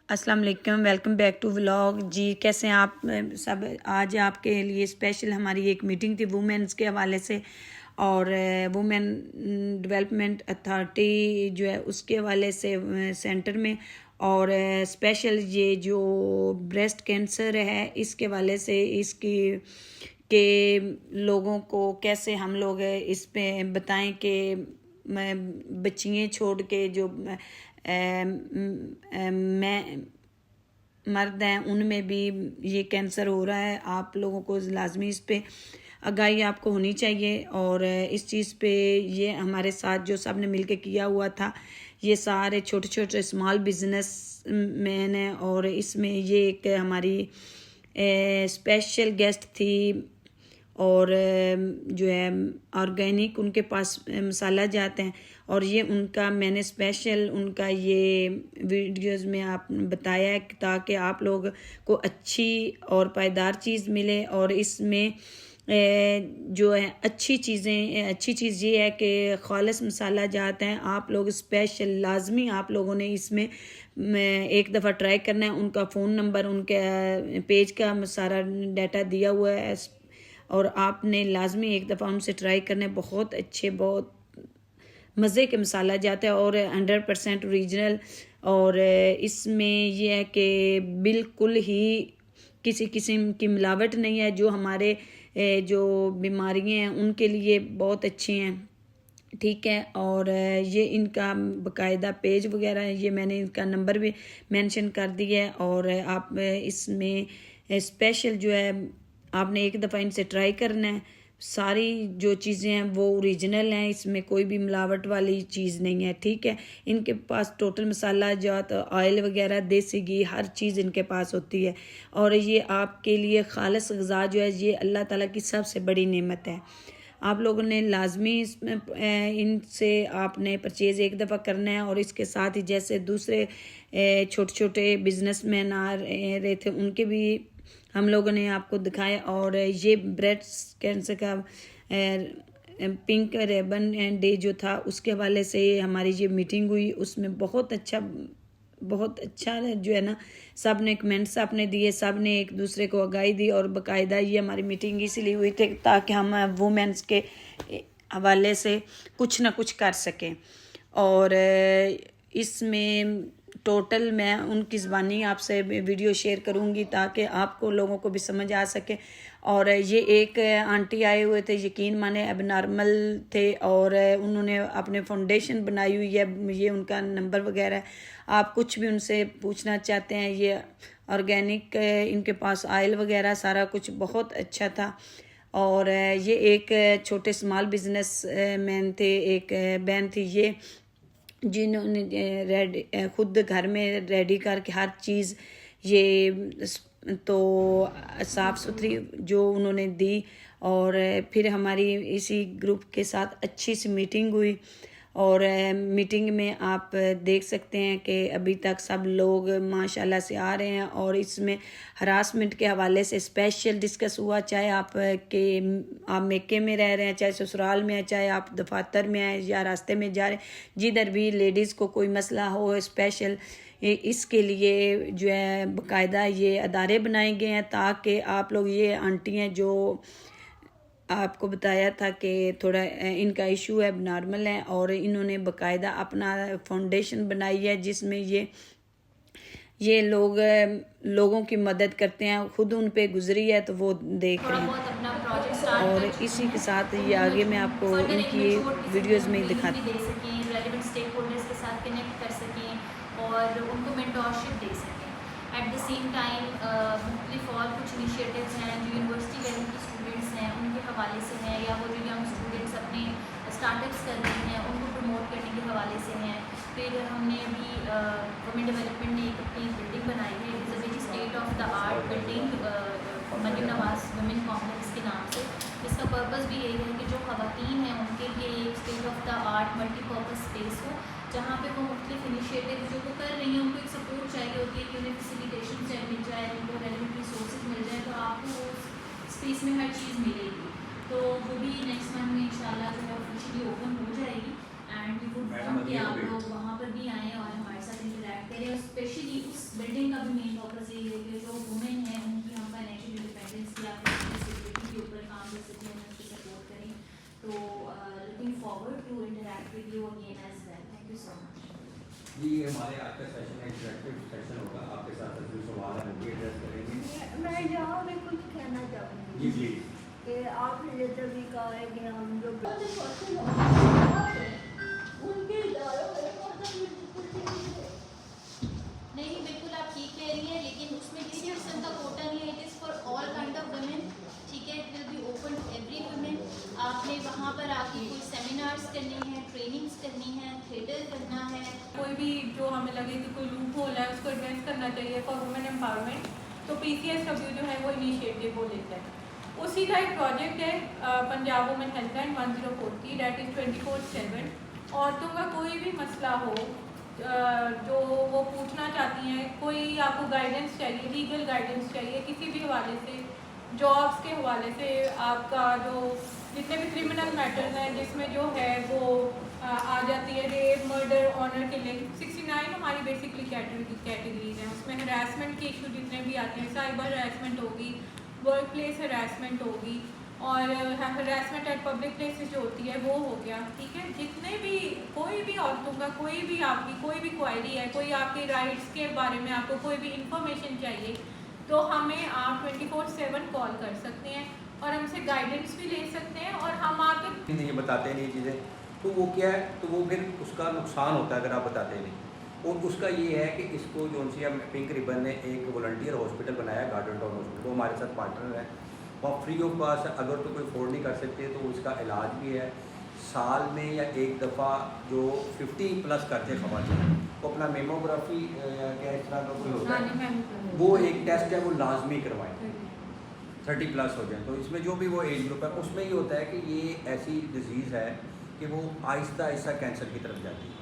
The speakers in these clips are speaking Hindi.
अस्सलाम वालेकुम, वेलकम बैक टू व्लॉग जी। कैसे हैं आप सब। आज आपके लिए स्पेशल हमारी एक मीटिंग थी वुमेन्स के हवाले से, और वुमेन डेवलपमेंट अथॉरिटी जो है उसके हवाले से सेंटर में, और स्पेशल ये जो ब्रेस्ट कैंसर है इसके हवाले से, इसकी के लोगों को कैसे हम लोग इस पे बताएं कि बच्चियाँ छोड़ के जो मैं मर्द हैं उनमें भी ये कैंसर हो रहा है। आप लोगों को लाजमी इस पे आगाही आपको होनी चाहिए। और इस चीज़ पे ये हमारे साथ जो सब ने मिलके किया हुआ था, ये सारे छोटे छोटे स्मॉल बिजनेस मैन हैं, और इसमें ये एक हमारी स्पेशल गेस्ट थी, और जो है ऑर्गेनिक उनके पास मसाला जाते हैं, और ये उनका मैंने स्पेशल उनका ये वीडियोस में आप बताया है ताकि आप लोग को अच्छी और पायदार चीज़ मिले। और इसमें जो है अच्छी चीज़ ये है कि खालिस मसाला जाते हैं। आप लोग स्पेशल लाजमी आप लोगों ने इसमें एक दफ़ा ट्राई करना है। उनका फ़ोन नंबर, उनके पेज का सारा डाटा दिया हुआ है, और आपने लाजमी एक दफ़ा उनसे ट्राई करने। बहुत अच्छे, बहुत मज़े के मसाला जाता है, और 100% ओरिजिनल। और इसमें यह है कि बिल्कुल ही किसी किस्म की मिलावट नहीं है, जो हमारे जो बीमारियां हैं उनके लिए बहुत अच्छी हैं, ठीक है। और ये इनका बाकायदा पेज वगैरह है, ये मैंने इनका नंबर भी मेंशन कर दिया है। और आप इसमें स्पेशल जो है आपने एक दफ़ा इनसे ट्राई करना है। सारी जो चीज़ें हैं वो ओरिजिनल हैं, इसमें कोई भी मिलावट वाली चीज़ नहीं है, ठीक है। इनके पास टोटल मसाला जात, ऑयल वगैरह, देसी घी, हर चीज़ इनके पास होती है। और ये आपके लिए खालिस ग़िज़ा जो है ये अल्लाह ताला की सबसे बड़ी नेमत है। आप लोगों ने लाजमी इसमें इनसे आपने परचेज़ एक दफ़ा करना है। और इसके साथ ही जैसे दूसरे छोटे छोटे बिजनेसमैन आ रहे थे उनके भी हम लोगों ने आपको दिखाया। और ये ब्रेस्ट कैंसर का पिंक रिबन डे जो था उसके हवाले से हमारी ये मीटिंग हुई, उसमें बहुत अच्छा जो है ना, सब ने कमेंट्स आपने दिए, सब ने एक दूसरे को आगाही दी। और बाकायदा ये हमारी मीटिंग इसीलिए हुई थी ताकि हम वुमेन्स के हवाले से कुछ ना कुछ कर सकें। और इसमें टोटल मैं उनकी ज़बानी आपसे वीडियो शेयर करूंगी ताकि आपको लोगों को भी समझ आ सके। और ये एक आंटी आए हुए थे, यकीन माने अब नॉर्मल थे, और उन्होंने अपने फाउंडेशन बनाई हुई है, ये उनका नंबर वगैरह है। आप कुछ भी उनसे पूछना चाहते हैं, ये ऑर्गेनिक इनके पास ऑयल वगैरह सारा कुछ बहुत अच्छा था। और ये एक छोटे स्मॉल बिजनेस मैन थे, एक बहन थी ये, जिन्होंने खुद घर में रेडी करके हर चीज़ ये तो साफ़ सुथरी जो उन्होंने दी। और फिर हमारी इसी ग्रुप के साथ अच्छी सी मीटिंग हुई। और मीटिंग में आप देख सकते हैं कि अभी तक सब लोग माशाल्लाह से आ रहे हैं। और इसमें हरासमेंट के हवाले से स्पेशल डिस्कस हुआ, चाहे आप मेके में रह रहे हैं, चाहे ससुराल में हैं, चाहे आप दफातर में हैं या रास्ते में जा रहे हैं, जिधर भी लेडीज़ को कोई मसला हो स्पेशल इसके लिए जो है बाकायदा ये अदारे बनाए गए हैं ताकि आप लोग, ये आंटी हैं जो आपको बताया था कि थोड़ा इनका इशू है, नॉर्मल है, और इन्होंने बाकायदा अपना फाउंडेशन बनाई है जिसमें ये लोगों की मदद करते हैं। खुद उन पे गुजरी है तो वो देख रहे हैं। और इसी के साथ ये आगे मैं आपको इनकी वीडियोस में दिखाती हूँ, रेलेवेंट स्टेक होल्डर्स के साथ कनेक्ट कर सकें और उनको मेंटोरशिप दे सकें। एट द सेम टाइम मुख्तलिफ और कुछ इनिशिएटिव्स हैं जो यूनिवर्सिटी लेवल के स्टूडेंट्स हैं उनके हवाले से हैं, या वो जो यंग स्टूडेंट्स अपने स्टार्टअप्स कर रहे हैं उनको प्रमोट करने के हवाले से हैं। फिर हमने अभी वुमेन डेवलपमेंट ने एक अपनी बिल्डिंग बनाई है, it is a very state of the art building, Maryam Nawaz women complex के नाम से। इसका पर्पस भी यही है कि जो ख़वातीन हैं उनके लिए एक state of the art multipurpose space हो, जहाँ पे वो मुख्तलिफ इनिशिएटिव जो वो कर रही हैं उनको एक सपोर्ट चाहिए होती है कि उन्हें फैसिलिटेशन मिल जाए, उनको रेलिवेंट रिसोर्सेज मिल जाए, तो आपको उस स्पेस में हर चीज़ मिलेगी। तो वो भी नेक्स्ट मंथ में इंशाल्लाह जो है ऑफिशियली ओपन हो जाएगी। एंड वी वुड वांट कि आप लोग वहाँ पर भी आएँ और हमारे साथ इंटरेक्ट करें, और स्पेशली उस बिल्डिंग इंटरेक्टिव सेशन होगा, आपके साथ जो सवाल है वो भी एड्रेस करेंगे। मैं यहाँ पे कुछ कहना चाहूँगी जी प्लीज। कि आपने जैसे भी कहा है कि हम जो उनके इदारों में नहीं, बिल्कुल आप ठीक कह रही हैं, लेकिन उसमें किसी किस्म का कोटा नहीं है। It is for all kind of women, ठीक है। It will be open to every women. आपने वहाँ पर आके कोई सेमिनार्स करनी है, ट्रेनिंग्स करनी है, थिएटर करना है। कोई भी जो हमें लगे कि कोई लूप होल है उसको एड्रेस करना चाहिए फॉर वुमेन एम्पावरमेंट, तो PCSW जो है वो इनिशिएटिव वो लेता है। उसी का एक प्रोजेक्ट है Punjab women helpline 1040, that is 24/7। औरतों का कोई भी मसला हो जो वो पूछना चाहती हैं, कोई आपको गाइडेंस चाहिए, लीगल गाइडेंस चाहिए किसी भी हवाले से, जॉब्स के हवाले से, आपका जो जितने भी क्रिमिनल मैटर्स हैं जिसमें जो है वो आ जाती है रेप, मर्डर, ऑनर किलिंग। 69 हमारी बेसिकली कैटेगरीज हैं, उसमें हरासमेंट के इशू जितने भी आते हैं, साइबर हरासमेंट होगी, वर्क प्लेस हरासमेंट होगी, और हरासमेंट एट पब्लिक प्लेसेस जो होती है वो हो गया, ठीक है। जितने भी कोई भी औरतों का कोई भी आपकी कोई भी क्वायरी है, कोई आपके राइट्स के बारे में आपको कोई भी इंफॉर्मेशन चाहिए, तो हमें आप 24/7 कॉल कर सकते हैं और हमसे गाइडेंस भी ले सकते हैं, और हम आके ये बताते नहीं चीज़ें, तो वो क्या है, तो वो फिर उसका नुकसान होता है अगर आप बताते नहीं। और उसका ये है कि इसको जो सी पिंक रिबन ने एक वॉलंटियर हॉस्पिटल बनाया, गार्डन टाउन हॉस्पिटल, वो हमारे साथ पार्टनर है। वहाँ फ्री ऑफ कॉस्ट, अगर तो कोई अफोर्ड नहीं कर सकते तो उसका इलाज भी है। साल में या एक दफ़ा जो 50+ करते हैं ख़वातीन, वो अपना मेमोग्राफी या इस तरह का कोई होता है, वो एक टेस्ट है वो लाजमी करवाएं, 30+ हो जाए। तो इसमें जो भी वो एज ग्रुप है उसमें ये होता है कि ये ऐसी डिजीज़ है कि वो आहिस्ता आहिस्ता कैंसर की तरफ जाती है।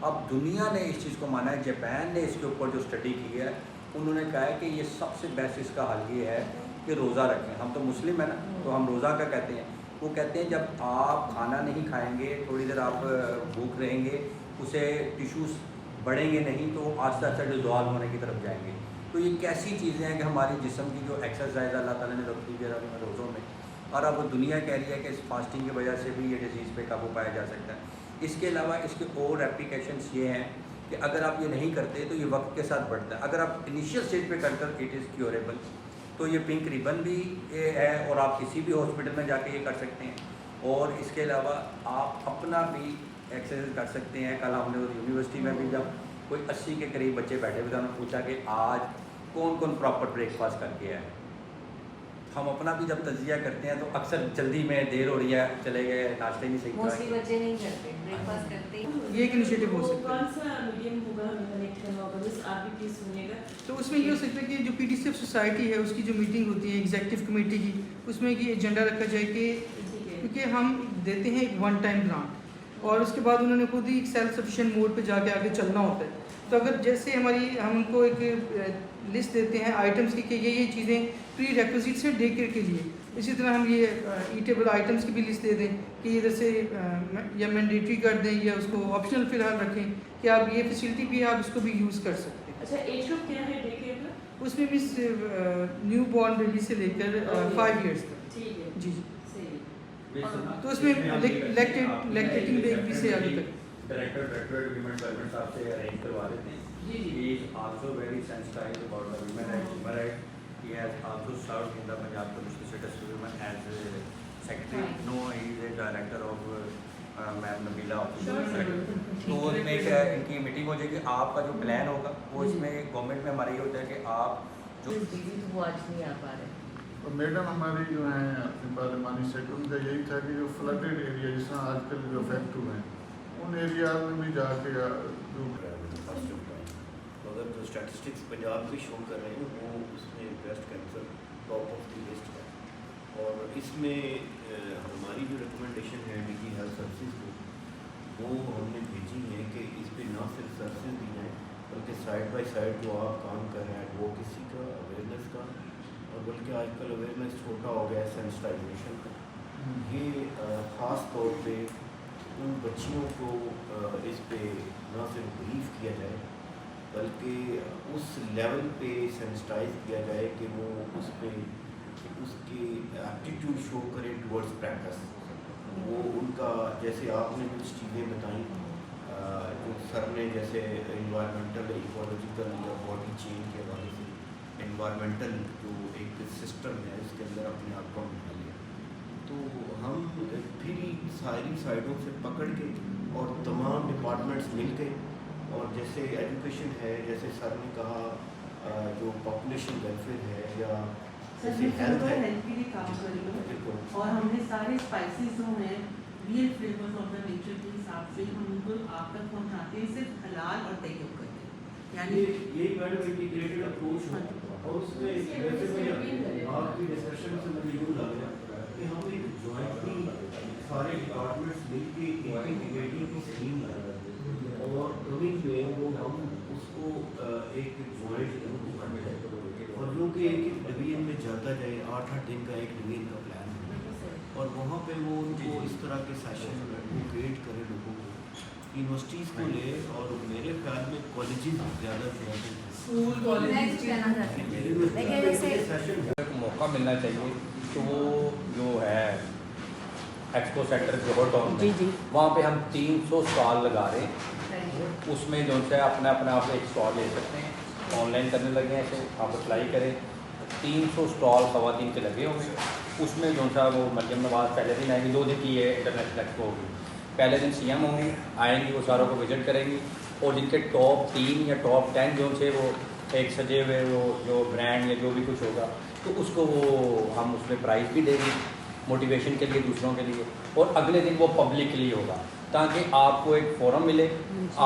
अब दुनिया ने इस चीज़ को माना है, जापान ने इसके ऊपर जो स्टडी की है, उन्होंने कहा है कि ये सबसे बेस्ट इसका हल ये है कि रोज़ा रखें। हम तो मुस्लिम है ना, तो हम रोज़ा का कहते हैं। वो कहते हैं जब आप खाना नहीं खाएंगे, थोड़ी देर आप भूख रहेंगे, उसे टिश्यूज़ बढ़ेंगे नहीं, तो आस्ता आस्ता डिज़ॉल्व होने की तरफ जाएंगे। तो ये कैसी चीज़ें हैं कि हमारे जिस्म की जो एक्सरसाइज अल्लाह ताला ने रखी है रोज़ों में, और अब दुनिया कह रही है कि इस फास्टिंग की वजह से भी ये डिजीज़ पे काबू पाया जा सकता है। इसके अलावा इसके और एप्लीकेशंस ये हैं कि अगर आप ये नहीं करते तो ये वक्त के साथ बढ़ता है। अगर आप इनिशियल स्टेज पे कर इट इज़ क्योरेबल। तो ये पिंक रिबन भी है, और आप किसी भी हॉस्पिटल में जाके ये कर सकते हैं। और इसके अलावा आप अपना भी एक्सरसाइज कर सकते हैं। कल हमने यूनिवर्सिटी में भी जब कोई 80 के करीब बच्चे बैठे हुए थे, उन्होंने पूछा कि आज कौन कौन प्रॉपर ब्रेकफास्ट करके आए। हम अपना भी जब तजिया करते हैं तो अक्सर जल्दी में देर हो रही है, चले गए, नाश्ते नहीं सही मोस्टली बच्चे नहीं करते, ब्रेकफास्ट करते ही। ये एक इनिशिएटिव हो सकता है। कौन सा मीडियम होगा, हमें कनेक्ट करना होगा, बस आप भी प्लीज सुनिएगा। तो उसमें ये हो सकता है कि जो PTCF सोसाइटी है उसकी जो मीटिंग होती है एग्जीक्यूटिव कमेटी की, उसमें कि एजेंडा रखा जाए कि क्योंकि हम देते हैं एक 1 टाइम ग्रांट, और उसके बाद उन्होंने खुद ही सेल्फ सफिशिएंट मोड पे जाके आगे चलना होता है। तो अगर जैसे हमको एक लिस्ट देते हैं आइटम्स की कि ये चीज़ें प्री रेक्विजिट्स हैं डे केयर के लिए, इसी तरह हम ये ईटेबल आइटम्स की भी लिस्ट दे दें कि इधर से या मैंडेटरी कर दें या उसको ऑप्शनल फ़िलहाल रखें कि आप ये फैसिलिटी भी आप इसको भी यूज़ कर सकते हैं। अच्छा, एज ग्रुप क्या है डे केयर का? उसमें भी न्यू बॉर्न बेबी से लेकर 5 इयर्स तक। ठीक है, जी सही। तो उसमें लैक्टेटिंग बेबी से आगे तक डायरेक्टर वीमेन डेवलपमेंट साहब से अरेंज करवा देते हैं। जी जी। He is also very sensitized about the women rights, human rights. He has also served in the Punjab Commission Status for Women as a secretary. Right. No, he is a director of ma'am Nabila office. Sure. तो उसमें एक इनकी मीटिंग हो जाएगी। आपका जो प्लान होगा वो इसमें गवर्नमेंट में हमारा ये होता है कि आप जो दीदी तो वो आज नहीं आ पा रहे। और मैडम हमारी जो है अपनी पार्लिमानी सेक्रेटरी, उनका यही था कि जो फ्लडेड एरिया जिस तरह आजकल जो अफेक्ट हुए हैं उन एरिया में भी जाके जो अगर जो स्टैटिस्टिक्स पंजाब भी शो कर रहे हैं वो उसमें breast cancer top of the list है। और इसमें हमारी जो रिकमेंडेशन है DG हेल्थ सर्विसेज को, वो हमने भेजी है कि इस पर ना सिर्फ सर्विसेज दी जाएँ बल्कि साइड बाय साइड जो आप काम कर रहे हैं एडवोकेसी का, अवेयरनेस का, और बल्कि आजकल अवेयरनेस छोटा हो गया है सेंसिटाइजेशन का, ये ख़ास तौर पे उन बच्चियों को इस पे ना सिर्फ ब्रीफ किया जाए बल्कि उस लेवल पे सेंसिटाइज किया जाए कि वो उस पे उसकी एप्टीट्यूड शो करे टुवर्ड्स प्रैक्टिस। वो उनका जैसे आपने कुछ चीज़ें बताई जो सर ने जैसे इन्वायरमेंटल इकोलॉजिकल या बॉडी चेन के हवाले से इन्वायरमेंटल जो एक सिस्टम है उसके अंदर अपने आप को उठा लिया, तो हम फिर सारी साइडों से पकड़ के और तमाम डिपार्टमेंट्स मिल के, और जैसे एजुकेशन है, जैसे सर ने कहा जो पॉपुलेशन वेलफेयर है, या जैसे हेल्थ है, हेल्थ के लिए काम कर रही हूँ बिल्कुल, और हमने सारे स्पाइसेस जो हैं real flavours of the nature के हिसाब से हम उनको आप तक पहुँचाते हैं, सिर्फ हलाल और तैयब करके, यानी ये मैडम इंटीग्रेटेड अप्रोच है। और उसमें वैसे में आपकी डिस्कशन से मुझे यूँ लग रहा है कि हम एक जॉइंटली सारे डिपार्टमेंट्स मिलके एक इंटीग्रेटिंग की स्कीम लगा और कमिंग पे वो हम उसको एक जॉइंट और जो कि एक डिवीजन में जाता जाए, 8-8 दिन का एक डिवीजन का प्लान है, और वहाँ पे वो उनको इस तरह के सेशन एडवोकेट करे लोगों को, यूनिवर्सिटीज़ को ले, और मेरे ख्याल में कॉलेजेस ज़्यादा स्कूल कॉलेज मौका मिलना चाहिए। तो वो जो है एक्सपो सेंटर जोहर टाउन में, वहाँ पे हम 300 स्टॉल लगा रहे हैं। उसमें जो है अपना आप एक स्टॉल ले सकते हैं, ऑनलाइन करने लगे हैं, ऐसे आप अप्लाई करें। 300 स्टॉल ख़वातीन के लगे होंगे। उसमें जो सा वो मरियम नवाज़ पहले दिन आएंगी, 2 दिन की ये इंटरनेशनल एक्सपो होगी। पहले दिन CM होंगी, आएंगी, वो सारों को विजिट करेंगी, और जिनके टॉप 3 या टॉप 10 जो से वो एक सजे हुए वो जो ब्रांड या जो भी कुछ होगा, तो उसको वो हम उसमें प्राइज़ भी देंगे मोटिवेशन के लिए, दूसरों के लिए। और अगले दिन वो पब्लिक के लिए होगा, ताकि आपको एक फोरम मिले,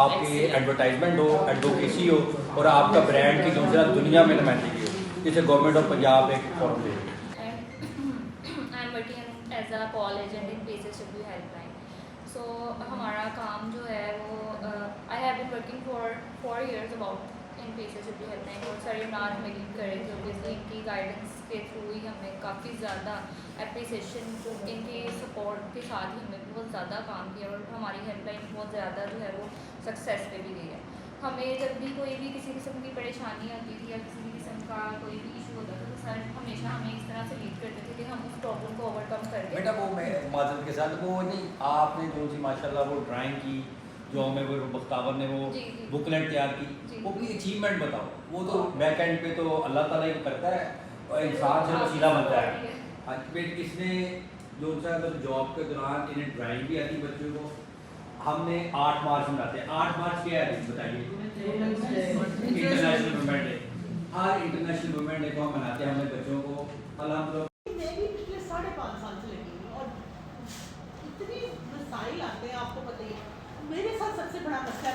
आपकी एडवर्टाइजमेंट हो, एडवोकेसी हो, और आपका ब्रांड की जो है दुनिया में नुमाइंदगी हो, जिसे गवर्नमेंट ऑफ पंजाब एक फोरम दे। I am working as a call agent in PCSW helpline. So हमारा काम जो है वो I have been working for 4 years about in PCSW helpline, और सर इमरान हमें लीड कर रहे थे। ऑब्वियसली इनकी गाइडेंस के थ्रू ही हमें काफ़ी ज़्यादा एप्रिसिएशन, इनके सपोर्ट के साथ ही हमें बहुत ज़्यादा काम किया, और हमारी हेल्पलाइन बहुत ज़्यादा जो है वो सक्सेस पे भी गई है। हमें जब भी कोई भी किसी किस्म की परेशानी आती थी या किसी भी किस्म का कोई भी इशू होता था, तो सर हमेशा हमें इस तरह से लीड करते थे कि हम उस प्रॉब्लम को ओवरकम करके। बेटा वो मैं माजरत के साथ वो नहीं, आपने जो सी माशाल्लाह वो ड्राइंग की, जो हमें वो बख्तावर ने वो बुकलेट तैयार की, वो अपनी अचीवमेंट बताओ। वो तो बैक एंड पे तो अल्लाह ताला ही करता है, और इंसान से वसीला बनता है। बेट इसने जो सा जॉब के दौरान इन्हें ड्राइंग भी आती बच्चों को। हमने 8 मार्च मनाते हैं। 8 मार्च क्या है बताइए? International Women Day. हर इंटरनेशनल वुमेन डे को हम मनाते हैं अपने बच्चों को। अल्हम्दुलिल्लाह मैं भी पिछले 5.5 साल से लगी हूँ, और इतनी मसाइल आते हैं, आपको पता ही है। मेरे साथ सबसे बड़ा मसला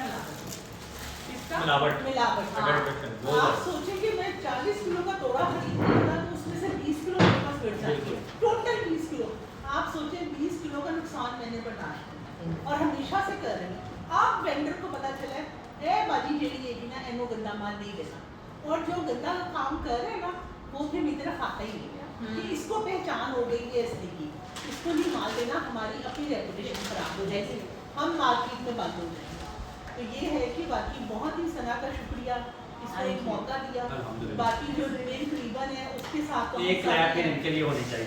मिलावट। आप सोचें कि मैं 40 किलो का तोड़ा खरीदती हूँ ना, तो उसमें से 20 किलो मेरे पास बढ़ जाती है, टोटल 20 किलो। आप सोचें 20 किलो का नुकसान मैंने बर्दाश्त किया, और हमेशा से कर रही हूँ। आप वेंडर को पता चला है बाजी जी ना एनो गंदा माल नहीं देना, और जो गंदा काम कर रहे हैं ना, वो फिर मेरी तरफ आता ही नहीं कि इसको पहचान हो गई है इसलिए की, इसको नहीं माल देना, हमारी अपनी रेपुटेशन खराब हो जाएगी, हम मार्केट में बंद हो जाएंगे। तो ये है कि बाकी बहुत ही सना का शुक्रिया, इसको एक मौका दिया। बाकी जो मेरी करीबन है उसके साथ तो एक क्लैप इनके लिए होनी चाहिए।